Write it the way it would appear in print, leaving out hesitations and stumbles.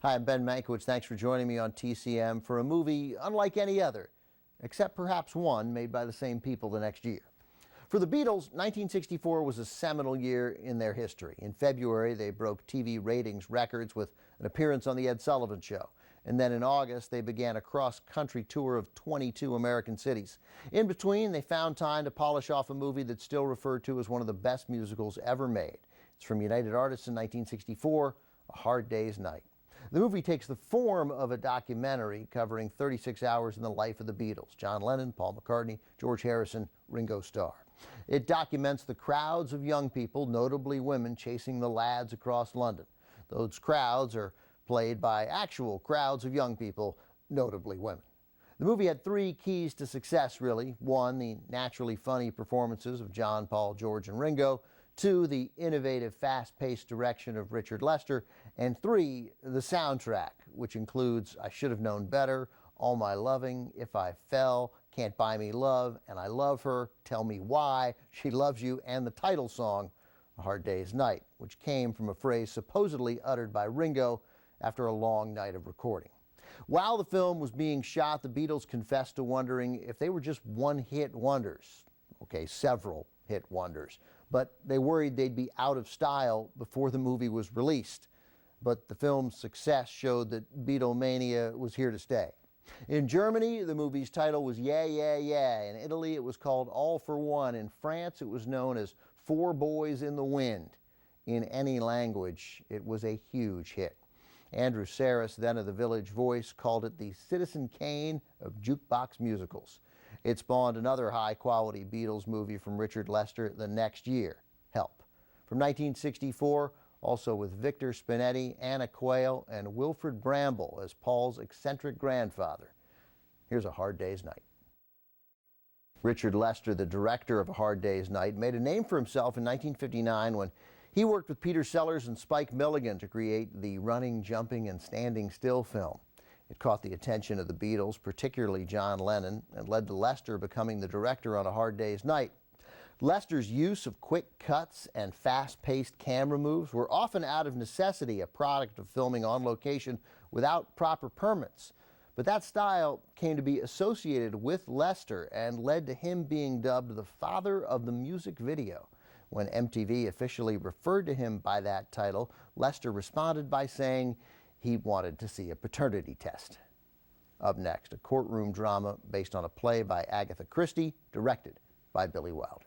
Hi, I'm Ben Mankiewicz. Thanks for joining me on TCM for a movie unlike any other, except perhaps one made by the same people the next year. For the Beatles, 1964 was a seminal year in their history. In February, they broke TV ratings records with an appearance on The Ed Sullivan Show. And then in August, they began a cross-country tour of 22 American cities. In between, they found time to polish off a movie that's still referred to as one of the best musicals ever made. It's from United Artists in 1964, A Hard Day's Night. The movie takes the form of a documentary covering 36 hours in the life of the Beatles: John Lennon, Paul McCartney, George Harrison, Ringo Starr. It documents the crowds of young people, notably women, chasing the lads across London. Those crowds are played by actual crowds of young people, notably women. The movie had three keys to success, really. One, the naturally funny performances of John, Paul, George, and Ringo. Two, the innovative, fast-paced direction of Richard Lester. And three, the soundtrack, which includes I Should Have Known Better, All My Loving, If I Fell, Can't Buy Me Love, And I Love Her, Tell Me Why, She Loves You, and the title song, A Hard Day's Night, which came from a phrase supposedly uttered by Ringo after a long night of recording. While the film was being shot, the Beatles confessed to wondering if they were just one-hit wonders. Okay, several hit wonders. But they worried they'd be out of style before the movie was released. But the film's success showed that Beatlemania was here to stay. In Germany, the movie's title was Yeah, Yeah, Yeah. In Italy, it was called All for One. In France, it was known as Four Boys in the Wind. In any language, it was a huge hit. Andrew Sarris, then of the Village Voice, called it the Citizen Kane of jukebox musicals. It spawned another high-quality Beatles movie from Richard Lester the next year, Help. From 1964, also with Victor Spinetti, Anna Quayle, and Wilfrid Bramble as Paul's eccentric grandfather. Here's A Hard Day's Night. Richard Lester, the director of A Hard Day's Night, made a name for himself in 1959 when he worked with Peter Sellers and Spike Milligan to create the running, jumping, and standing still film. It caught the attention of the Beatles, particularly John Lennon, and led to Lester becoming the director on A Hard Day's Night. Lester's use of quick cuts and fast-paced camera moves were often out of necessity, a product of filming on location without proper permits. But that style came to be associated with Lester and led to him being dubbed the father of the music video. When MTV officially referred to him by that title, Lester responded by saying he wanted to see a paternity test. Up next, a courtroom drama based on a play by Agatha Christie, directed by Billy Wilder.